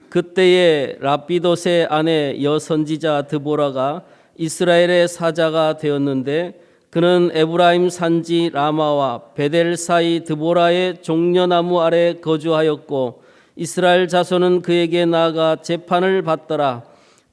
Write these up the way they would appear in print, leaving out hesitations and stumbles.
그때에 라피돗의 아내 여선지자 드보라가 이스라엘의 사자가 되었는데 그는 에브라임 산지 라마와 베델 사이 드보라의 종려나무 아래 거주하였고 이스라엘 자손은 그에게 나아가 재판을 받더라.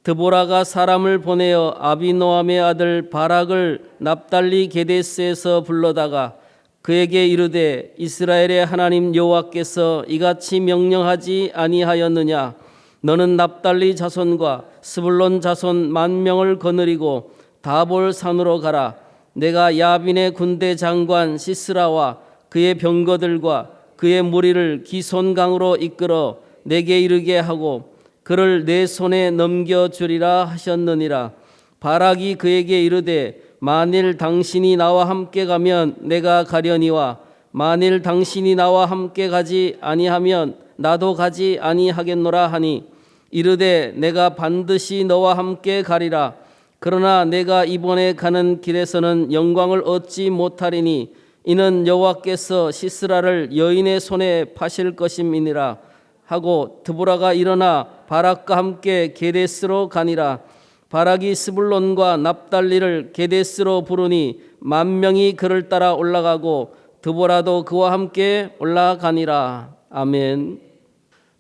드보라가 사람을 보내어 아비노함의 아들 바락을 납달리 게데스에서 불러다가 그에게 이르되 이스라엘의 하나님 여호와께서 이같이 명령하지 아니하였느냐? 너는 납달리 자손과 스불론 자손 10,000명을 거느리고 다볼 산으로 가라. 내가 야빈의 군대 장관 시스라와 그의 병거들과 그의 무리를 기손강으로 이끌어 내게 이르게 하고 그를 내 손에 넘겨주리라 하셨느니라. 바락이 그에게 이르되 만일 당신이 나와 함께 가면 내가 가려니와 만일 당신이 나와 함께 가지 아니하면 나도 가지 아니하겠노라 하니 이르되 내가 반드시 너와 함께 가리라. 그러나 내가 이번에 가는 길에서는 영광을 얻지 못하리니 이는 여호와께서 시스라를 여인의 손에 파실 것임이니라 하고 드보라가 일어나 바락과 함께 게데스로 가니라. 바락이 스불론과 납달리를 게데스로 부르니 10,000명이 그를 따라 올라가고 드보라도 그와 함께 올라가니라. 아멘.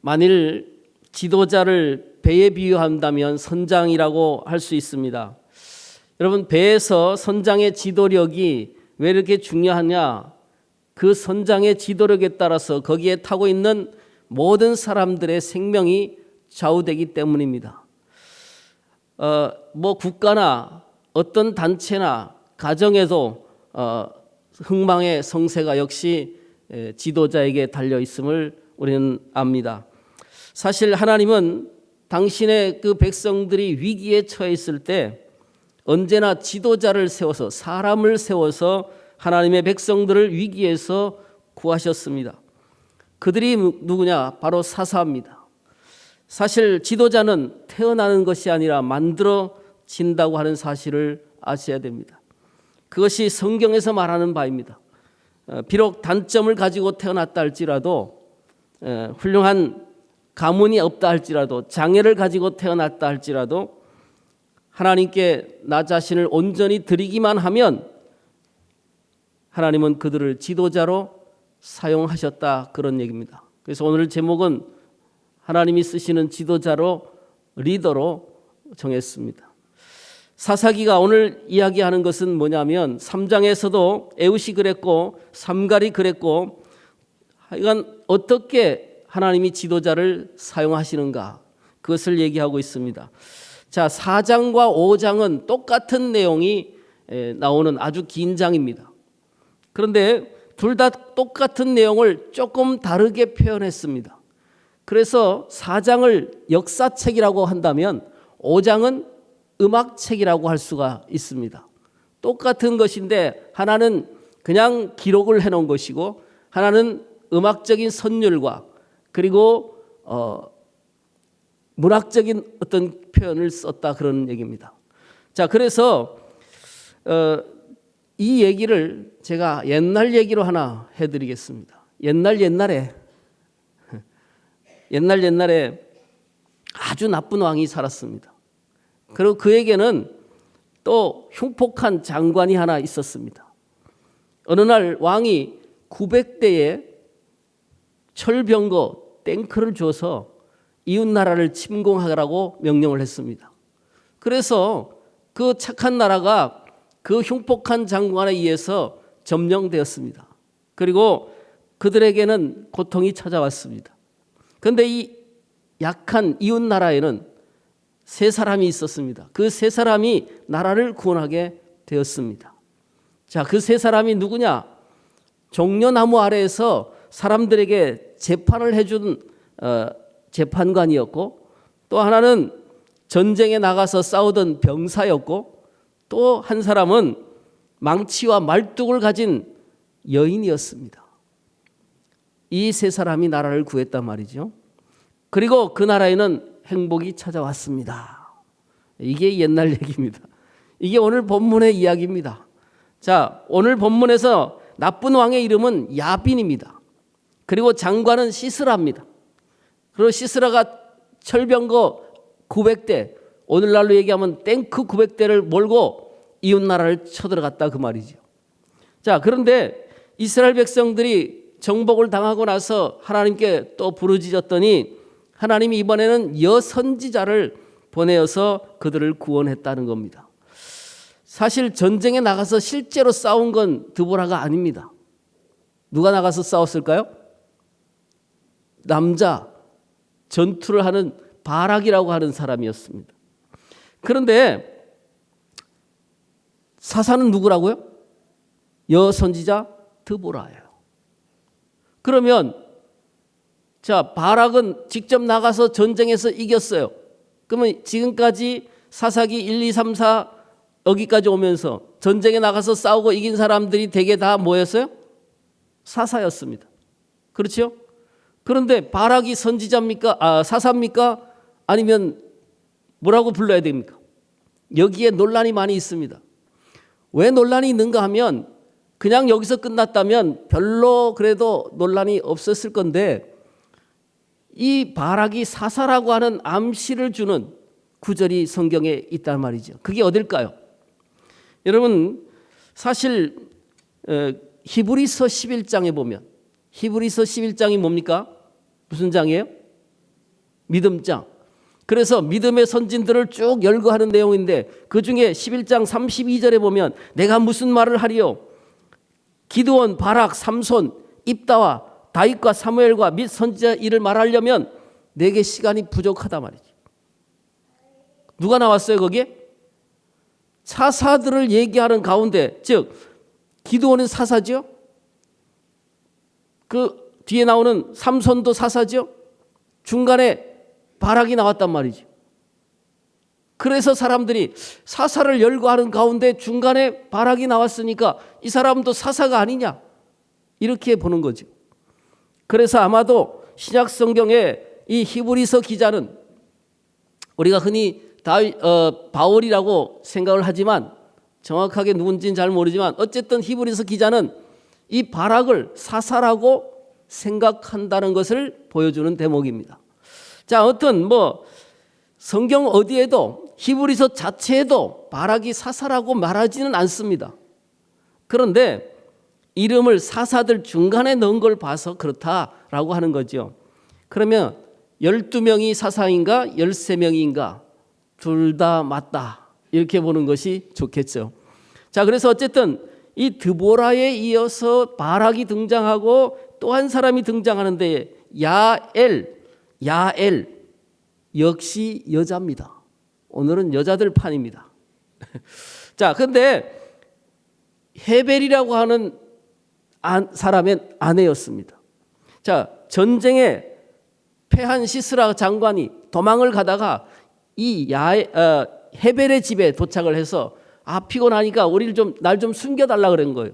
만일 지도자를 배에 비유한다면 선장이라고 할 수 있습니다. 여러분, 배에서 선장의 지도력이 왜 이렇게 중요하냐? 그 선장의 지도력에 따라서 거기에 타고 있는 모든 사람들의 생명이 좌우되기 때문입니다. 국가나 어떤 단체나 가정에도 흥망의 성쇠가 역시 지도자에게 달려 있음을 우리는 압니다. 사실 하나님은 당신의 그 백성들이 위기에 처해 있을 때 언제나 지도자를 세워서 사람을 세워서 하나님의 백성들을 위기에서 구하셨습니다. 그들이 누구냐? 바로 사사입니다. 사실 지도자는 태어나는 것이 아니라 만들어진다고 하는 사실을 아셔야 됩니다. 그것이 성경에서 말하는 바입니다. 비록 단점을 가지고 태어났다 할지라도 훌륭한 가문이 없다 할지라도 장애를 가지고 태어났다 할지라도 하나님께 나 자신을 온전히 드리기만 하면 하나님은 그들을 지도자로 사용하셨다, 그런 얘기입니다. 그래서 오늘 제목은 하나님이 쓰시는 지도자로, 리더로 정했습니다. 사사기가 오늘 이야기하는 것은 뭐냐면 3장에서도 에웃이 그랬고 삼갈이 그랬고 하여간 어떻게 하나님이 지도자를 사용하시는가, 그것을 얘기하고 있습니다. 자, 4장과 5장은 똑같은 내용이 나오는 아주 긴 장입니다. 그런데 둘 다 똑같은 내용을 조금 다르게 표현했습니다. 그래서 4장을 역사책이라고 한다면 5장은 음악책이라고 할 수가 있습니다. 똑같은 것인데 하나는 그냥 기록을 해놓은 것이고 하나는 음악적인 선율과 그리고 문학적인 어떤 표현을 썼다, 그런 얘기입니다. 자, 그래서 이 얘기를 제가 옛날 얘기로 하나 해드리겠습니다. 옛날에 아주 나쁜 왕이 살았습니다. 그리고 그에게는 또 흉폭한 장관이 하나 있었습니다. 어느 날 왕이 900대의 철병거 탱크를 줘서 이웃 나라를 침공하라고 명령을 했습니다. 그래서 그 착한 나라가 그 흉폭한 장관에 의해서 점령되었습니다. 그리고 그들에게는 고통이 찾아왔습니다. 그런데 이 약한 이웃 나라에는 세 사람이 있었습니다. 그 세 사람이 나라를 구원하게 되었습니다. 자, 그 세 사람이 누구냐? 종려나무 아래에서 사람들에게 재판을 해준 재판관이었고, 또 하나는 전쟁에 나가서 싸우던 병사였고, 또 한 사람은 망치와 말뚝을 가진 여인이었습니다. 이 세 사람이 나라를 구했단 말이죠. 그리고 그 나라에는 행복이 찾아왔습니다. 이게 옛날 얘기입니다. 이게 오늘 본문의 이야기입니다. 자, 오늘 본문에서 나쁜 왕의 이름은 야빈입니다. 그리고 장관은 시스라입니다. 그리고 시스라가 철병거 900대, 오늘날로 얘기하면 탱크 900대를 몰고 이웃 나라를 쳐들어갔다 그 말이죠. 자, 그런데 이스라엘 백성들이 정복을 당하고 나서 하나님께 또 부르짖었더니 하나님이 이번에는 여선지자를 보내어서 그들을 구원했다는 겁니다. 사실 전쟁에 나가서 실제로 싸운 건 드보라가 아닙니다. 누가 나가서 싸웠을까요? 남자, 전투를 하는 바락이라고 하는 사람이었습니다. 그런데 사사는 누구라고요? 여선지자 드보라예요. 그러면 자, 바락은 직접 나가서 전쟁에서 이겼어요. 그러면 지금까지 사사기 1, 2, 3, 4 여기까지 오면서 전쟁에 나가서 싸우고 이긴 사람들이 대개 다 뭐였어요? 사사였습니다. 그렇죠? 그런데 바락이 선지자입니까? 사사입니까? 아니면 뭐라고 불러야 됩니까? 여기에 논란이 많이 있습니다. 왜 논란이 있는가 하면 그냥 여기서 끝났다면 별로 그래도 논란이 없었을 건데 이 바락이 사사라고 하는 암시를 주는 구절이 성경에 있단 말이죠. 그게 어딜까요? 여러분 사실 히브리서 11장에 보면 히브리서 11장이 뭡니까? 무슨 장이에요? 믿음장. 그래서 믿음의 선진들을 쭉 열거하는 내용인데 그중에 11장 32절에 보면 내가 무슨 말을 하리요? 기드온, 바락, 삼손, 입다와 다윗과 사무엘과 및 선지자 일을 말하려면 내게 시간이 부족하다 말이지. 누가 나왔어요 거기에? 사사들을 얘기하는 가운데 즉 기드온은 사사죠. 그 뒤에 나오는 삼손도 사사죠. 중간에 바락이 나왔단 말이죠. 그래서 사람들이 사사를 열거하는 가운데 중간에 바락이 나왔으니까 이 사람도 사사가 아니냐 이렇게 보는 거죠. 그래서 아마도 신약 성경의 이 히브리서 기자는 우리가 흔히 바울이라고 생각을 하지만 정확하게 누군지는 잘 모르지만 어쨌든 히브리서 기자는 이 바락을 사사라고 생각한다는 것을 보여주는 대목입니다. 자, 어떤 성경 어디에도 히브리서 자체에도 바락이 사사라고 말하지는 않습니다. 그런데 이름을 사사들 중간에 넣은 걸 봐서 그렇다라고 하는 거죠. 그러면 12명이 사사인가 13명인가 둘 다 맞다 이렇게 보는 것이 좋겠죠. 자, 그래서 어쨌든 이 드보라에 이어서 바락이 등장하고 또 한 사람이 등장하는데 야엘 역시 여자입니다. 오늘은 여자들 판입니다. 자, 근데 헤벨이라고 하는 사람의 아내였습니다. 자, 전쟁에 패한 시스라 장관이 도망을 가다가 이 헤벨의 집에 도착을 해서 피곤하니까 날 좀 숨겨달라 그런 거예요.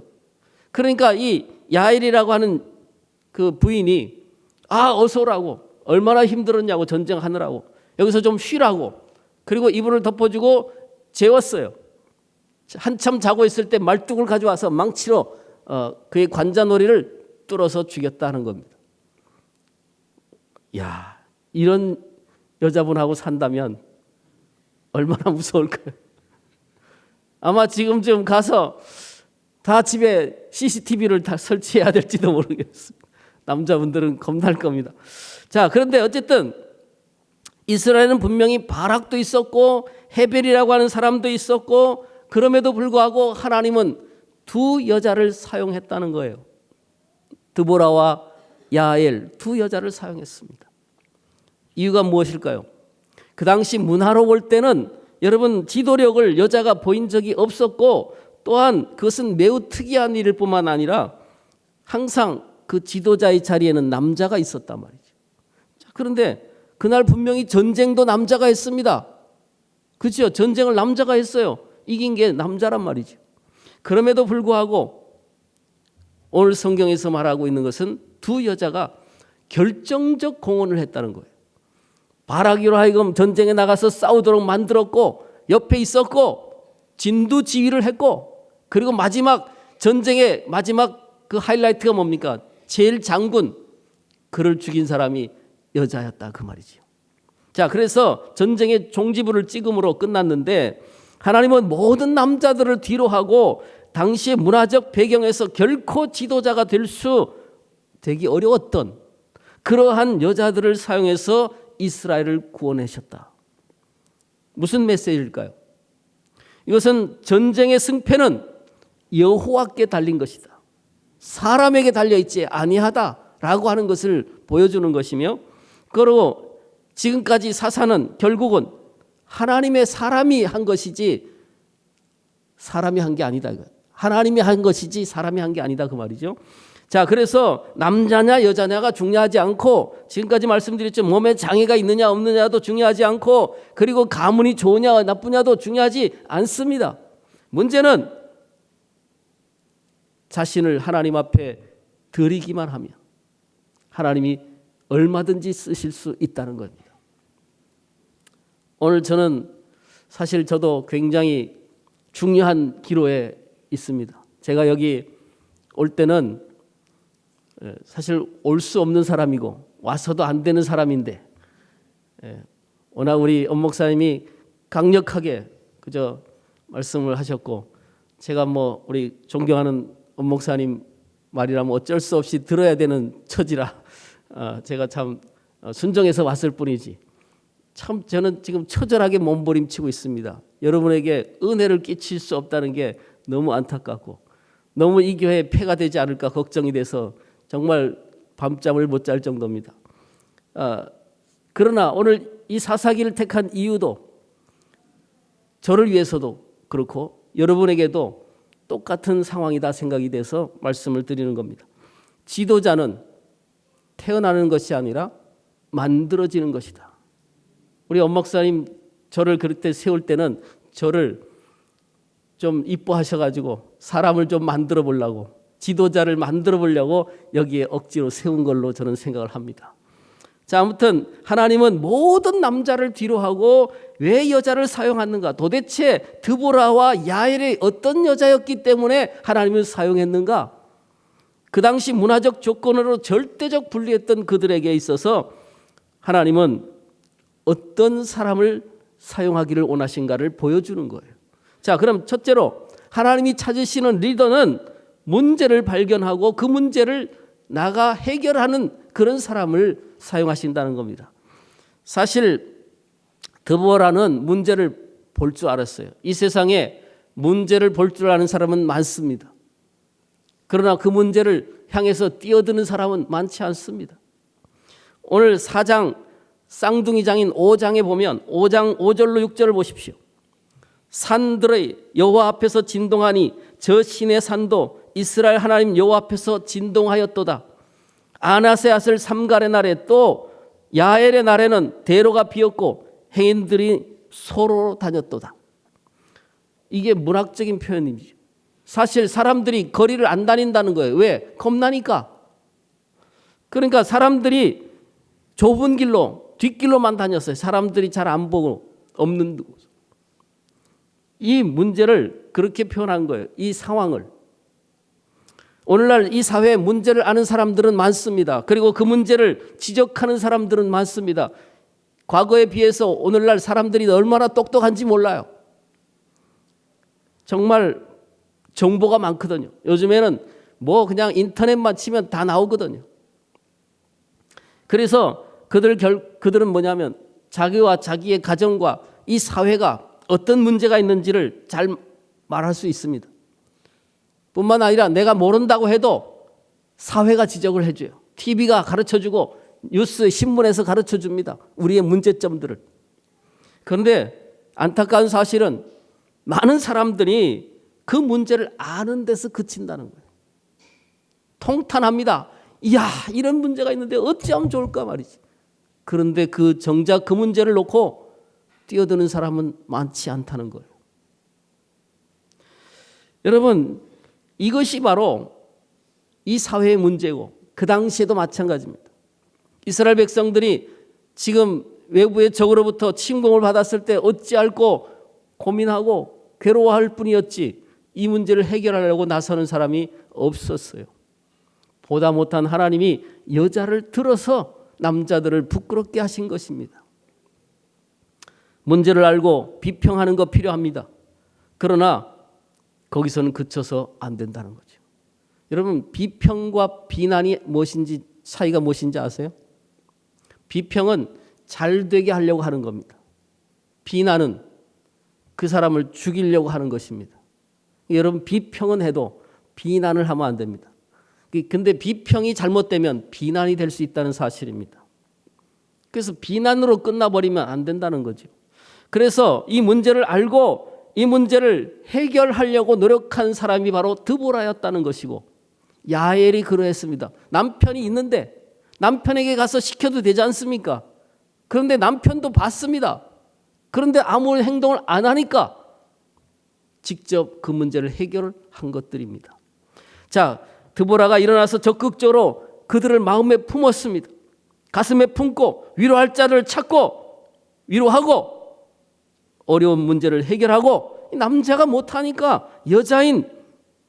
그러니까 이 야엘이라고 하는 그 부인이 어서 오라고 얼마나 힘들었냐고 전쟁하느라고 여기서 좀 쉬라고 그리고 이불을 덮어주고 재웠어요. 한참 자고 있을 때 말뚝을 가져와서 망치로 그의 관자놀이를 뚫어서 죽였다는 겁니다. 야, 이런 여자분하고 산다면 얼마나 무서울까요? 아마 지금쯤 가서 다 집에 CCTV를 다 설치해야 될지도 모르겠습니다. 남자분들은 겁날 겁니다. 자, 그런데 어쨌든 이스라엘은 분명히 바락도 있었고 헤벨이라고 하는 사람도 있었고 그럼에도 불구하고 하나님은 두 여자를 사용했다는 거예요. 드보라와 야엘 두 여자를 사용했습니다. 이유가 무엇일까요? 그 당시 문화로 볼 때는 여러분 지도력을 여자가 보인 적이 없었고 또한 그것은 매우 특이한 일일 뿐만 아니라 항상 그 지도자의 자리에는 남자가 있었단 말이죠. 자, 그런데 그날 분명히 전쟁도 남자가 했습니다. 그렇죠? 전쟁을 남자가 했어요. 이긴 게 남자란 말이죠. 그럼에도 불구하고 오늘 성경에서 말하고 있는 것은 두 여자가 결정적 공헌을 했다는 거예요. 바라기로 하여금 전쟁에 나가서 싸우도록 만들었고 옆에 있었고 진두지휘를 했고 그리고 마지막 전쟁의 마지막 그 하이라이트가 뭡니까? 제일 장군 그를 죽인 사람이 여자였다 그 말이죠. 자, 그래서 전쟁의 종지부를 찍음으로 끝났는데 하나님은 모든 남자들을 뒤로 하고 당시의 문화적 배경에서 결코 지도자가 되기 어려웠던 그러한 여자들을 사용해서 이스라엘을 구원하셨다. 무슨 메시지일까요? 이것은 전쟁의 승패는 여호와께 달린 것이다. 사람에게 달려있지 아니하다라고 하는 것을 보여주는 것이며, 그리고 지금까지 사사는 결국은 하나님의 사람이 한 것이지 사람이 한 게 아니다. 하나님이 한 것이지 사람이 한 게 아니다 그 말이죠. 자, 그래서 남자냐 여자냐가 중요하지 않고, 지금까지 말씀드렸죠. 몸에 장애가 있느냐 없느냐도 중요하지 않고, 그리고 가문이 좋으냐 나쁘냐도 중요하지 않습니다. 문제는 자신을 하나님 앞에 드리기만 하면 하나님이 얼마든지 쓰실 수 있다는 겁니다. 오늘 저는 사실 저도 굉장히 중요한 기로에 있습니다. 제가 여기 올 때는 사실 올 수 없는 사람이고 와서도 안 되는 사람인데, 워낙 우리 엄 목사님이 강력하게 그저 말씀을 하셨고, 제가 뭐 우리 존경하는 엄 목사님 말이라면 어쩔 수 없이 들어야 되는 처지라 제가 참 순종해서 왔을 뿐이지, 참 저는 지금 처절하게 몸부림치고 있습니다. 여러분에게 은혜를 끼칠 수 없다는 게 너무 안타깝고, 너무 이 교회에 폐가 되지 않을까 걱정이 돼서 정말 밤잠을 못 잘 정도입니다. 그러나 오늘 이 사사기를 택한 이유도 저를 위해서도 그렇고 여러분에게도 똑같은 상황이다 생각이 돼서 말씀을 드리는 겁니다. 지도자는 태어나는 것이 아니라 만들어지는 것이다. 우리 엄 목사님 저를 그렇게 세울 때는 저를 좀 이뻐하셔가지고 사람을 좀 만들어 보려고, 지도자를 만들어 보려고 여기에 억지로 세운 걸로 저는 생각을 합니다. 자, 아무튼 하나님은 모든 남자를 뒤로 하고 왜 여자를 사용하는가? 도대체 드보라와 야엘이 어떤 여자였기 때문에 하나님을 사용했는가? 그 당시 문화적 조건으로 절대적 분리했던 그들에게 있어서 하나님은 어떤 사람을 사용하기를 원하신가를 보여주는 거예요. 자, 그럼 첫째로 하나님이 찾으시는 리더는 문제를 발견하고 그 문제를 나가 해결하는 그런 사람을 사용하신다는 겁니다. 사실 드보라는 문제를 볼 줄 알았어요. 이 세상에 문제를 볼 줄 아는 사람은 많습니다. 그러나 그 문제를 향해서 뛰어드는 사람은 많지 않습니다. 오늘 4장 쌍둥이 장인 5장에 보면 5장 5절로 6절을 보십시오. 산들의 여호와 앞에서 진동하니 저 신의 산도 이스라엘 하나님 여호와 앞에서 진동하였도다. 아나세앗을 삼갈의 날에 또 야엘의 날에는 대로가 비었고 행인들이 소로 다녔도다. 이게 문학적인 표현이죠. 사실 사람들이 거리를 안 다닌다는 거예요. 왜? 겁나니까. 그러니까 사람들이 좁은 길로 뒷길로만 다녔어요. 사람들이 잘 안 보고 없는 곳. 이 문제를 그렇게 표현한 거예요. 이 상황을. 오늘날 이 사회에 문제를 아는 사람들은 많습니다. 그리고 그 문제를 지적하는 사람들은 많습니다. 과거에 비해서 오늘날 사람들이 얼마나 똑똑한지 몰라요. 정말 정보가 많거든요. 요즘에는 뭐 그냥 인터넷만 치면 다 나오거든요. 그래서 그들은 뭐냐면 자기와 자기의 가정과 이 사회가 어떤 문제가 있는지를 잘 말할 수 있습니다. 뿐만 아니라 내가 모른다고 해도 사회가 지적을 해줘요. TV가 가르쳐주고 뉴스, 신문에서 가르쳐줍니다. 우리의 문제점들을. 그런데 안타까운 사실은 많은 사람들이 그 문제를 아는 데서 그친다는 거예요. 통탄합니다. 이야, 이런 문제가 있는데 어찌하면 좋을까 말이지. 그런데 정작 그 문제를 놓고 뛰어드는 사람은 많지 않다는 거예요. 여러분, 이것이 바로 이 사회의 문제고 그 당시에도 마찬가지입니다. 이스라엘 백성들이 지금 외부의 적으로부터 침공을 받았을 때 어찌할꼬 고민하고 괴로워할 뿐이었지 이 문제를 해결하려고 나서는 사람이 없었어요. 보다 못한 하나님이 여자를 들어서 남자들을 부끄럽게 하신 것입니다. 문제를 알고 비평하는 거 필요합니다. 그러나 거기서는 그쳐서 안 된다는 거죠. 여러분, 비평과 비난이 무엇인지, 차이가 무엇인지 아세요? 비평은 잘 되게 하려고 하는 겁니다. 비난은 그 사람을 죽이려고 하는 것입니다. 여러분, 비평은 해도 비난을 하면 안 됩니다. 근데 비평이 잘못되면 비난이 될 수 있다는 사실입니다. 그래서 비난으로 끝나버리면 안 된다는 거죠. 그래서 이 문제를 알고 이 문제를 해결하려고 노력한 사람이 바로 드보라였다는 것이고, 야엘이 그러했습니다. 남편이 있는데 남편에게 가서 시켜도 되지 않습니까? 그런데 남편도 봤습니다. 그런데 아무 행동을 안 하니까 직접 그 문제를 해결한 것들입니다. 자, 드보라가 일어나서 적극적으로 그들을 마음에 품었습니다. 가슴에 품고 위로할 자를 찾고 위로하고 어려운 문제를 해결하고, 남자가 못하니까 여자인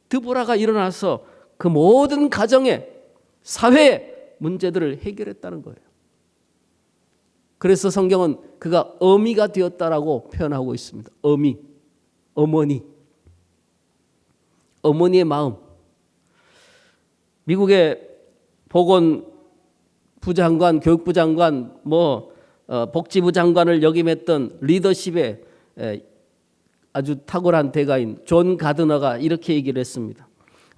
드보라가 일어나서 그 모든 가정에, 사회의 문제들을 해결했다는 거예요. 그래서 성경은 그가 어미가 되었다라고 표현하고 있습니다. 어미, 어머니, 어머니의 마음. 미국의 보건부 장관, 교육부 장관, 복지부 장관을 역임했던 리더십의 아주 탁월한 대가인 존 가드너가 이렇게 얘기를 했습니다.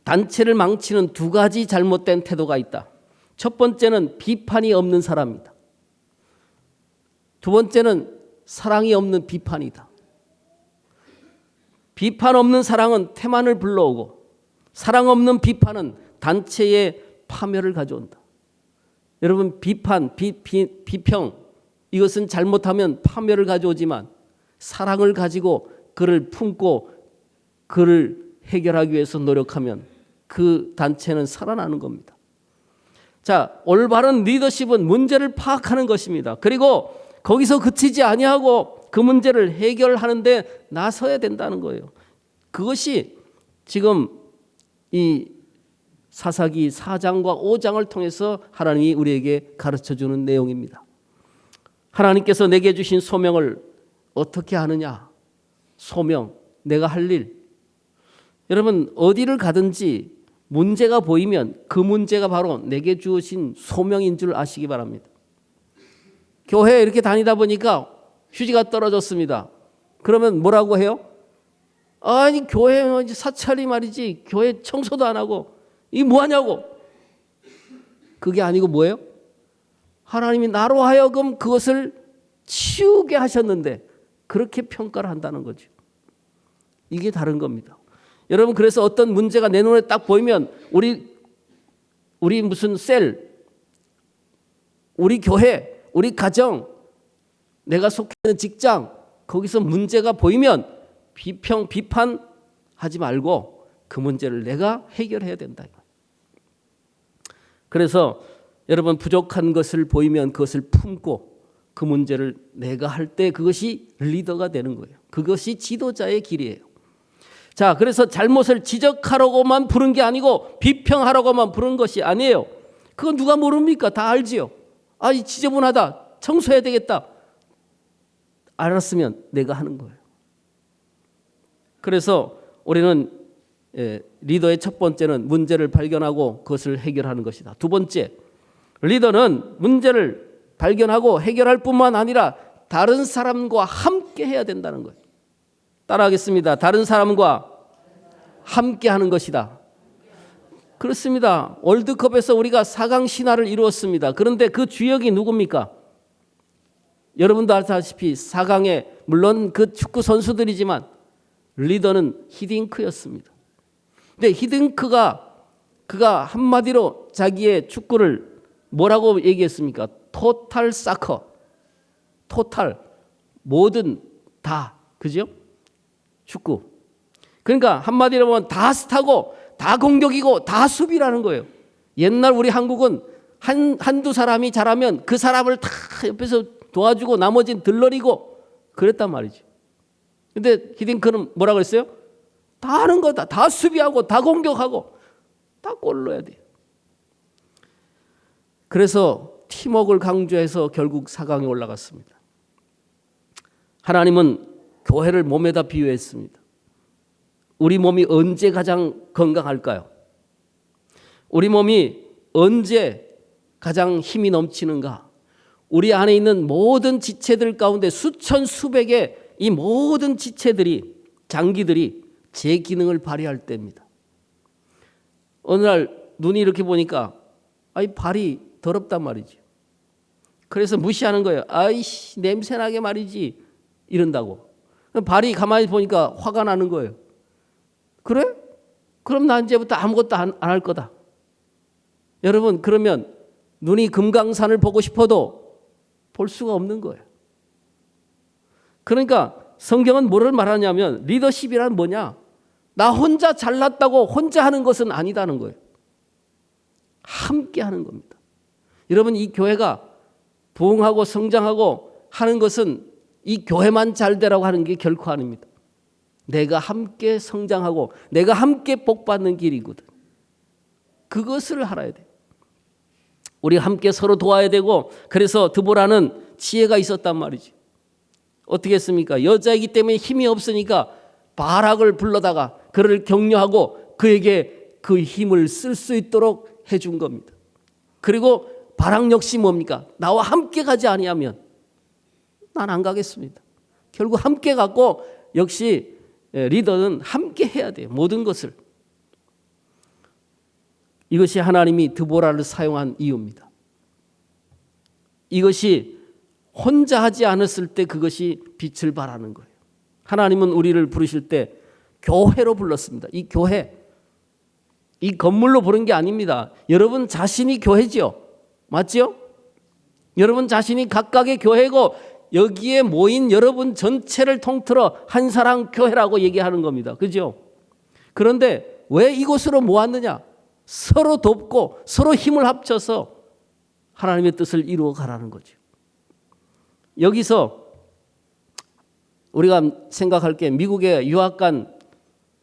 단체를 망치는 두 가지 잘못된 태도가 있다. 첫 번째는 비판이 없는 사람이다. 두 번째는 사랑이 없는 비판이다. 비판 없는 사랑은 태만을 불러오고, 사랑 없는 비판은 단체의 파멸을 가져온다. 여러분, 비판, 비평, 이것은 잘못하면 파멸을 가져오지만 사랑을 가지고 그를 품고 그를 해결하기 위해서 노력하면 그 단체는 살아나는 겁니다. 자, 올바른 리더십은 문제를 파악하는 것입니다. 그리고 거기서 그치지 아니하고 그 문제를 해결하는데 나서야 된다는 거예요. 그것이 지금 이 사사기 4장과 5장을 통해서 하나님이 우리에게 가르쳐주는 내용입니다. 하나님께서 내게 주신 소명을 어떻게 하느냐? 소명, 내가 할 일. 여러분, 어디를 가든지 문제가 보이면 그 문제가 바로 내게 주신 소명인 줄 아시기 바랍니다. 교회에 이렇게 다니다 보니까 휴지가 떨어졌습니다. 그러면 뭐라고 해요? 아니, 교회 사찰이 말이지, 교회 청소도 안 하고 이게 뭐하냐고. 그게 아니고 뭐예요? 하나님이 나로 하여금 그것을 치우게 하셨는데 그렇게 평가를 한다는 거죠. 이게 다른 겁니다. 여러분, 그래서 어떤 문제가 내 눈에 딱 보이면 우리 무슨 셀, 우리 교회, 우리 가정, 내가 속해 있는 직장, 거기서 문제가 보이면 비판하지 말고 그 문제를 내가 해결해야 된다. 그래서 여러분, 부족한 것을 보이면 그것을 품고 그 문제를 내가 할 때 그것이 리더가 되는 거예요. 그것이 지도자의 길이에요. 자, 그래서 잘못을 지적하라고만 부른 게 아니고 비평하라고만 부른 것이 아니에요. 그건 누가 모릅니까? 다 알지요. 아, 이 지저분하다, 청소해야 되겠다. 알았으면 내가 하는 거예요. 그래서 우리는 리더의 첫 번째는 문제를 발견하고 그것을 해결하는 것이다. 두 번째, 리더는 문제를 발견하고 해결할 뿐만 아니라 다른 사람과 함께 해야 된다는 거예요. 따라하겠습니다. 다른 사람과 함께 하는 것이다. 그렇습니다. 월드컵에서 우리가 4강 신화를 이루었습니다. 그런데 그 주역이 누굽니까? 여러분도 아시다시피 4강에 물론 그 축구 선수들이지만 리더는 히딩크였습니다. 근데 히딩크가 그가 한마디로 자기의 축구를 뭐라고 얘기했습니까? 토탈 사커. 토탈. 모든 다. 그죠? 축구. 그러니까 한마디로 보면 다 스타고 다 공격이고 다 수비라는 거예요. 옛날 우리 한국은 한두 사람이 잘하면 그 사람을 다 옆에서 도와주고 나머지는 들러리고 그랬단 말이죠. 근데 히딩크는 뭐라고 그랬어요? 다 하는 거다. 다 수비하고 다 공격하고 다 골 넣어야 돼요. 그래서 팀워크를 강조해서 결국 4강에 올라갔습니다. 하나님은 교회를 몸에다 비유했습니다. 우리 몸이 언제 가장 건강할까요? 우리 몸이 언제 가장 힘이 넘치는가? 우리 안에 있는 모든 지체들 가운데 수천 수백의 이 모든 지체들이, 장기들이 제 기능을 발휘할 때입니다. 어느 날 눈이 이렇게 보니까 발이 더럽단 말이지. 그래서 무시하는 거예요. 아이씨, 냄새나게 말이지. 이런다고. 발이 가만히 보니까 화가 나는 거예요. 그래? 그럼 나 이제부터 아무것도 안 할 거다. 여러분, 그러면 눈이 금강산을 보고 싶어도 볼 수가 없는 거예요. 그러니까 성경은 뭐를 말하냐면 리더십이란 뭐냐? 나 혼자 잘났다고 혼자 하는 것은 아니다는 거예요. 함께 하는 겁니다. 여러분, 이 교회가 부흥하고 성장하고 하는 것은 이 교회만 잘 되라고 하는 게 결코 아닙니다. 내가 함께 성장하고 내가 함께 복받는 길이거든. 그것을 알아야 돼. 우리 함께 서로 도와야 되고, 그래서 드보라는 지혜가 있었단 말이지. 어떻게 했습니까? 여자이기 때문에 힘이 없으니까 바락을 불러다가 그를 격려하고 그에게 그 힘을 쓸 수 있도록 해준 겁니다. 그리고 바락 역시 뭡니까? 나와 함께 가지 아니하면 난 안 가겠습니다. 결국 함께 갔고, 역시 리더는 함께 해야 돼요. 모든 것을. 이것이 하나님이 드보라를 사용한 이유입니다. 이것이 혼자 하지 않았을 때 그것이 빛을 발하는 거예요. 하나님은 우리를 부르실 때 교회로 불렀습니다. 이 교회, 이 건물로 부른 게 아닙니다. 여러분 자신이 교회지요. 맞죠? 여러분 자신이 각각의 교회고, 여기에 모인 여러분 전체를 통틀어 한 사람 교회라고 얘기하는 겁니다. 그죠? 그런데 왜 이곳으로 모았느냐? 서로 돕고 서로 힘을 합쳐서 하나님의 뜻을 이루어 가라는 거죠. 여기서 우리가 생각할 게, 미국에 유학 간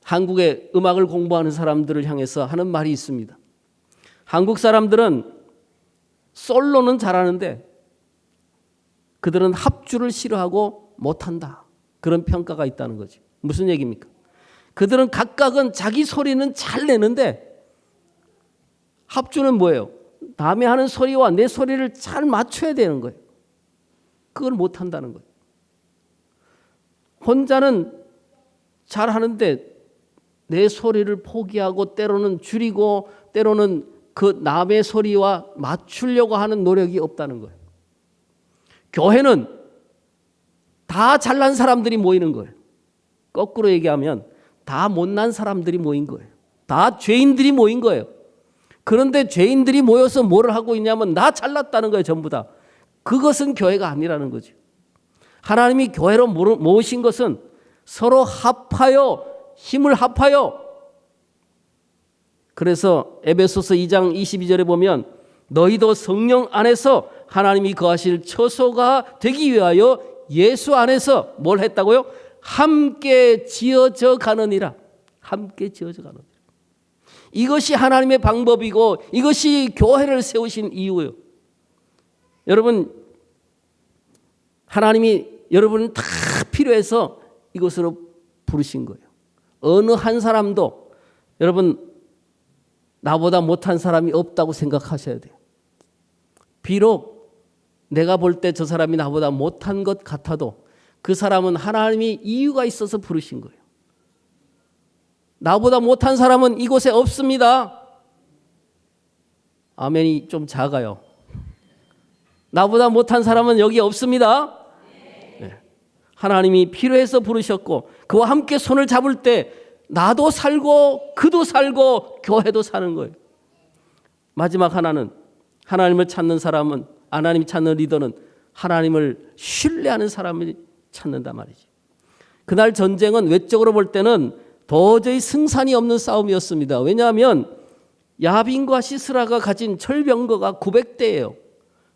한국의 음악을 공부하는 사람들을 향해서 하는 말이 있습니다. 한국 사람들은 솔로는 잘하는데 그들은 합주를 싫어하고 못한다. 그런 평가가 있다는 거죠. 무슨 얘기입니까? 그들은 각각은 자기 소리는 잘 내는데 합주는 뭐예요? 남이 하는 소리와 내 소리를 잘 맞춰야 되는 거예요. 그걸 못한다는 거예요. 혼자는 잘하는데 내 소리를 포기하고 때로는 줄이고 때로는 그 남의 소리와 맞추려고 하는 노력이 없다는 거예요. 교회는 다 잘난 사람들이 모이는 거예요. 거꾸로 얘기하면 다 못난 사람들이 모인 거예요. 다 죄인들이 모인 거예요. 그런데 죄인들이 모여서 뭐를 하고 있냐면 나 잘났다는 거예요. 전부 다. 그것은 교회가 아니라는 거죠. 하나님이 교회로 모으신 것은 서로 합하여 힘을 합하여. 그래서 에베소서 2장 22절에 보면 너희도 성령 안에서 하나님이 거하실 처소가 되기 위하여 예수 안에서 뭘 했다고요? 함께 지어져 가느니라. 함께 지어져 가느니라. 이것이 하나님의 방법이고 이것이 교회를 세우신 이유예요. 여러분, 하나님이 여러분을 다 필요해서 이것으로 부르신 거예요. 어느 한 사람도 여러분 나보다 못한 사람이 없다고 생각하셔야 돼요. 비록 내가 볼 때 저 사람이 나보다 못한 것 같아도 그 사람은 하나님이 이유가 있어서 부르신 거예요. 나보다 못한 사람은 이곳에 없습니다. 아멘이 좀 작아요. 나보다 못한 사람은 여기 없습니다. 네. 하나님이 필요해서 부르셨고 그와 함께 손을 잡을 때 나도 살고 그도 살고 교회도 사는 거예요. 마지막 하나는 하나님을 찾는 사람은, 하나님 찾는 리더는 하나님을 신뢰하는 사람을 찾는단 말이지. 그날 전쟁은 외적으로 볼 때는 도저히 승산이 없는 싸움이었습니다. 왜냐하면 야빈과 시스라가 가진 철병거가 900대예요.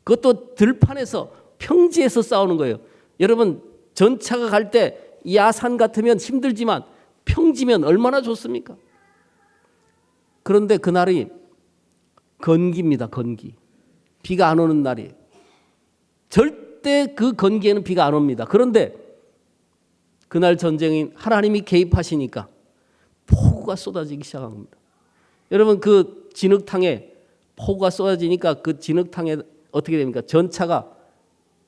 그것도 들판에서 평지에서 싸우는 거예요. 여러분 전차가 갈 때 야산 같으면 힘들지만 평지면 얼마나 좋습니까? 그런데 그날이 건기입니다. 건기. 비가 안 오는 날이에요. 절대 그 건기에는 비가 안 옵니다. 그런데 그날 전쟁인 하나님이 개입하시니까 폭우가 쏟아지기 시작한 겁니다. 여러분 그 진흙탕에 폭우가 쏟아지니까 그 진흙탕에 어떻게 됩니까? 전차가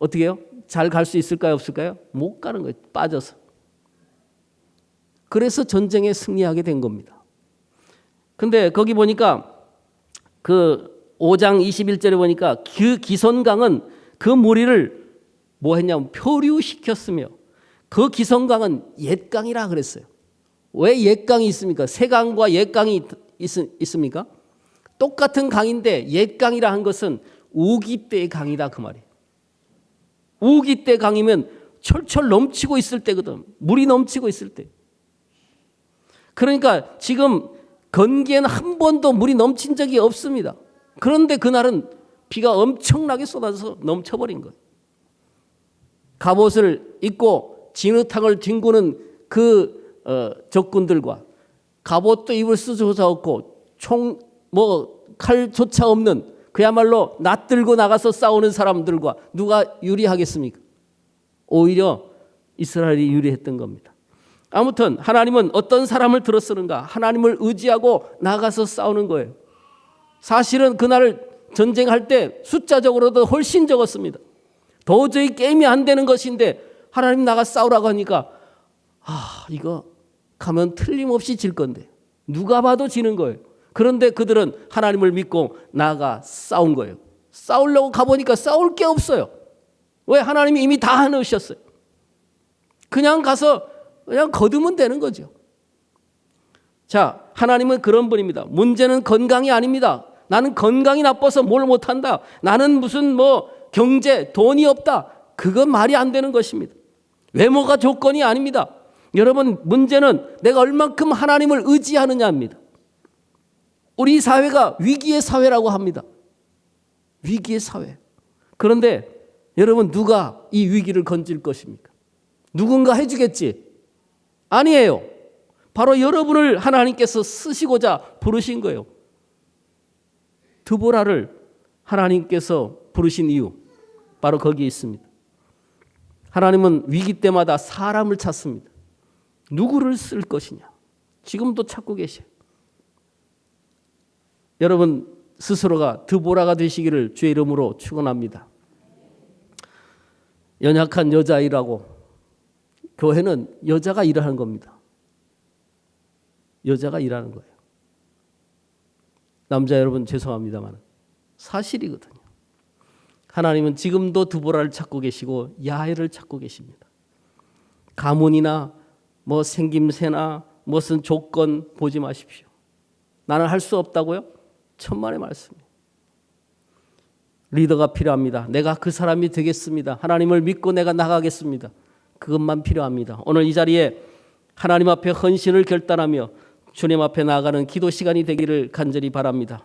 어떻게 해요? 잘 갈 수 있을까요? 없을까요? 못 가는 거예요. 빠져서. 그래서 전쟁에 승리하게 된 겁니다. 근데 거기 보니까 그 5장 21절에 보니까 그 기선강은 그 무리를 뭐 했냐면 표류시켰으며 그 기선강은 옛강이라 그랬어요. 왜 옛강이 있습니까? 새강과 옛강이 있습니까? 똑같은 강인데 옛강이라 한 것은 우기 때의 강이다 그 말이에요. 우기 때 강이면 철철 넘치고 있을 때거든. 물이 넘치고 있을 때. 그러니까 지금 건기에는 한 번도 물이 넘친 적이 없습니다. 그런데 그날은 비가 엄청나게 쏟아져서 넘쳐버린 거예요. 갑옷을 입고 진흙탕을 뒹구는 그 적군들과 갑옷도 입을 수조차 없고 총 칼조차 없는 그야말로 낫들고 나가서 싸우는 사람들과 누가 유리하겠습니까? 오히려 이스라엘이 유리했던 겁니다. 아무튼 하나님은 어떤 사람을 들어 쓰는가? 하나님을 의지하고 나가서 싸우는 거예요. 사실은 그날 전쟁할 때 숫자적으로도 훨씬 적었습니다. 도저히 게임이 안 되는 것인데 하나님 나가 싸우라고 하니까 이거 가면 틀림없이 질 건데 누가 봐도 지는 거예요. 그런데 그들은 하나님을 믿고 나가 싸운 거예요. 싸우려고 가보니까 싸울 게 없어요. 왜? 하나님이 이미 다 해놓으셨어요. 그냥 가서 그냥 거두면 되는 거죠. 자, 하나님은 그런 분입니다. 문제는 건강이 아닙니다. 나는 건강이 나빠서 뭘 못한다. 나는 무슨 경제, 돈이 없다. 그건 말이 안 되는 것입니다. 외모가 조건이 아닙니다. 여러분, 문제는 내가 얼만큼 하나님을 의지하느냐입니다. 우리 사회가 위기의 사회라고 합니다. 위기의 사회. 그런데 여러분 누가 이 위기를 건질 것입니까? 누군가 해주겠지? 아니에요. 바로 여러분을 하나님께서 쓰시고자 부르신 거예요. 드보라를 하나님께서 부르신 이유 바로 거기에 있습니다. 하나님은 위기 때마다 사람을 찾습니다. 누구를 쓸 것이냐? 지금도 찾고 계셔요. 여러분 스스로가 드보라가 되시기를 주의 이름으로 축원합니다. 연약한 여자아이라고 교회는 여자가 일하는 겁니다. 여자가 일하는 거예요. 남자 여러분 죄송합니다만 사실이거든요. 하나님은 지금도 드보라를 찾고 계시고 야훼를 찾고 계십니다. 가문이나 생김새나 무슨 조건 보지 마십시오. 나는 할 수 없다고요? 천만의 말씀이에요. 리더가 필요합니다. 내가 그 사람이 되겠습니다. 하나님을 믿고 내가 나가겠습니다. 그것만 필요합니다. 오늘 이 자리에 하나님 앞에 헌신을 결단하며 주님 앞에 나아가는 기도 시간이 되기를 간절히 바랍니다.